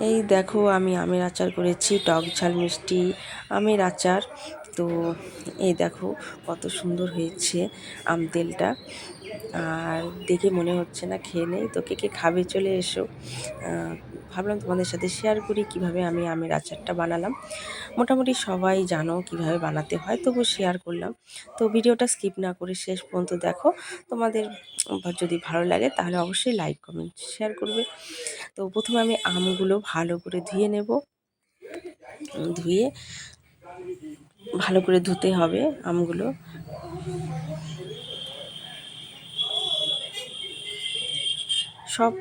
এই দেখো আমি আমের আচার করেছি, টক ঝাল মিষ্টি আমের আচার। তো এই দেখো কত সুন্দর হয়েছে আম তেলটা। আর দেখে মনে হচ্ছে না খেয়ে নেই, তো কে কে খাবে চলে এসো। ভাবলাম তোমাদের সাথে শেয়ার করি কিভাবে আমি আমের আচারটা বানালাম। মোটামুটি সবাই জানো কিভাবে বানাতে হয়, তবু শেয়ার করলাম। তো ভিডিওটা স্কিপ না করে শেষ পর্যন্ত দেখো। তোমাদের যদি ভালো লাগে তাহলে অবশ্যই লাইক কমেন্ট শেয়ার করবে। তো প্রথমে আমি আমগুলো ভালো করে ধুয়ে নেব। ধুয়ে ভালো করে ধুতে হবে আমগুলো। সব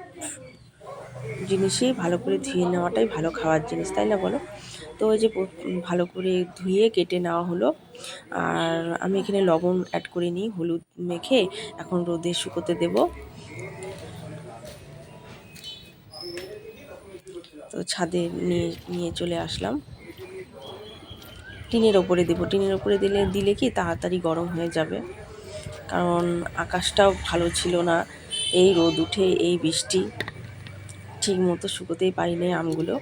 জিনিসই ভালো করে ধুয়ে নেওয়াটাই ভালো, খাওয়ার জিনিস, তাই না বলো? তো ওই যে ভালো করে ধুয়ে কেটে নেওয়া হলো। আর আমি এখানে লবণ অ্যাড করে নিই, হলুদ মেখে এখন রোদে শুকোতে দেব। তো ছাদে নিয়ে চলে আসলাম। টিনের ওপরে দেবো, টিনের ওপরে দিলে কি তাড়াতাড়ি গরম হয়ে যাবে। কারণ আকাশটাও ভালো ছিল না, এই রোদ উঠে এই বৃষ্টি, ঠিক মতো শুকোতেই পারিনি আমগুলো।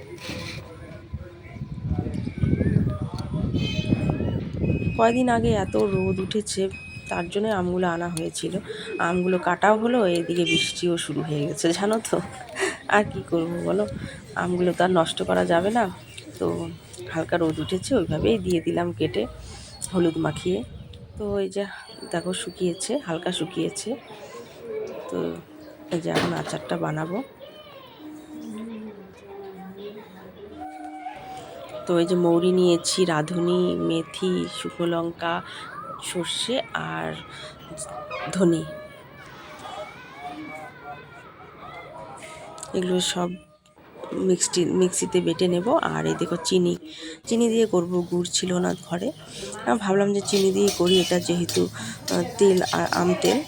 কয়দিন আগে এত রোদ উঠেছে, তার জন্য আমগুলো আনা হয়েছিল। আমগুলো কাটাও হলো, এদিকে বৃষ্টিও শুরু হয়ে গেছে, জানো তো। আর কি করব বলো, আমগুলো তো আর নষ্ট করা যাবে না। তো হালকা রোদ উঠেছে, ওইভাবেই দিয়ে দিলাম কেটে, হলুদ মাখিয়ে। তো এই যে দেখো শুকিয়েছে, হালকা শুকিয়েছে। তো এই যে এখন আচারটা বানাবো। তো এই যে মৌরি নিয়েছি, রাঁধুনি, মেথি, শুকনো লঙ্কা, সর্ষে আর ধনে, এগুলো সব মিক্সিতে বেটে নেব। আর এই দেখো চিনি, চিনি দিয়ে করব, গুড় ছিল না ঘরে। ভাবলাম যে চিনি দিয়ে করি, এটা যেহেতু তেল আর আম তেল।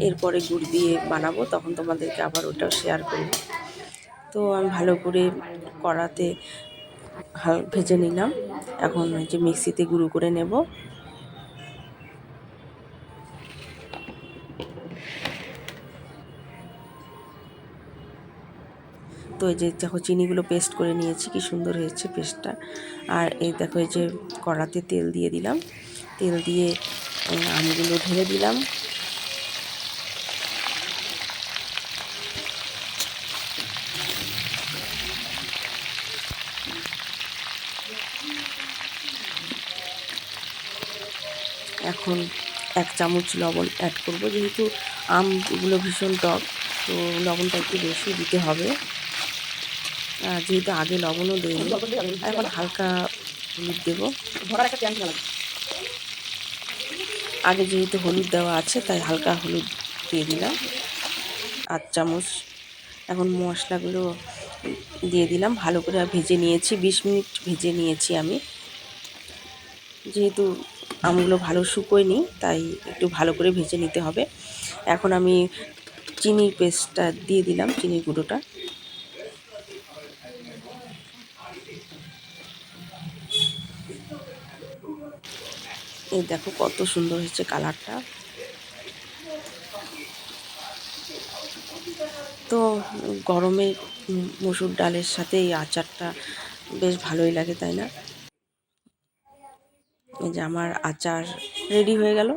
এরপরে গুড় দিয়ে বানাবো, তখন তোমাদেরকে আবার ওটাও শেয়ার করব। তো আমি ভালো করে কড়াতে ভেজে নিলাম। এখন এই যে মিক্সিতে গুঁড়ো করে নেব। তো এই যে দেখো চিনিগুলো পেস্ট করে নিয়েছি, কি সুন্দর হয়েছে পেস্টটা। আর এই দেখো এই যে কড়াতে তেল দিয়ে দিলাম, তেল দিয়ে আমগুলো ঢেলে দিলাম। এখন 1 চামচ লবণ অ্যাড করব, যেহেতু আমগুলো ভীষণ টক, তো লবণটা একটু বেশি দিতে হবে। যেহেতু আগে লবণও দেয়নি, এখন হালকা হলুদ দেবো। আগে যেহেতু হলুদ দেওয়া আছে, তাই হালকা হলুদ দিয়ে দিলাম 8 চামচ। এখন মশলাগুলো দিয়ে দিলাম, ভালো করে ভেজে নিয়েছি, 20 মিনিট ভেজে নিয়েছি আমি। যেহেতু আমগুলো ভালো শুকোয়নি, তাই একটু ভালো করে ভেজে নিতে হবে। এখন আমি চিনির পেস্টটা দিয়ে দিলাম, চিনির গুঁড়োটা। এই দেখো কত সুন্দর হয়েছে কালারটা। তো গরমে মসুর ডালের সাথে এই আচারটা বেশ ভালোই লাগে, তাই না? এই যে আমার আচার রেডি হয়ে গেল।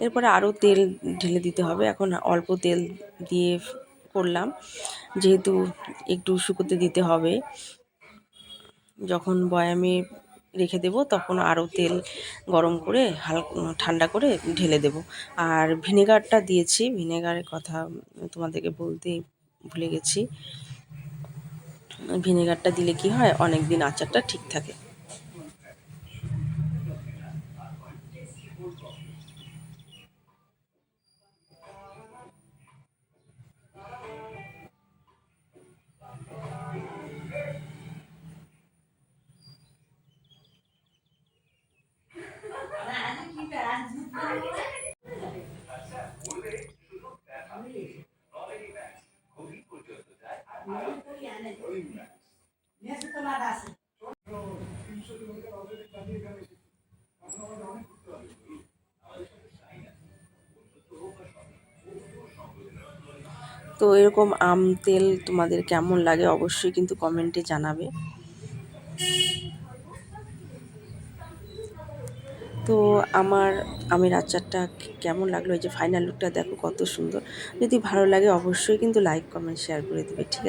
এরপরে আরও তেল ঢেলে দিতে হবে। এখন অল্প তেল দিয়ে করলাম, যেহেতু একটু শুকোতে দিতে হবে। যখন বয়ামে রেখে দেব, তখন আরও তেল গরম করে ঠান্ডা করে ঢেলে দেব। আর ভিনেগারটা দিয়েছি, ভিনেগারের কথা তোমাদেরকে বলতেই ভুলে গেছি। ভিনেগারটা দিলে কি হয়, অনেক দিন আচারটা ঠিক থাকে। তো এরকম আম তেল তোমাদের কেমন লাগে অবশ্যই কিন্তু কমেন্টে জানাবে। তো আমার আমের আচারটা কেমন লাগলো, এই যে ফাইনাল লুকটা দেখো কত সুন্দর। যদি ভালো লাগে অবশ্যই কিন্তু লাইক কমেন্ট শেয়ার করে দেবে, ঠিক আছে।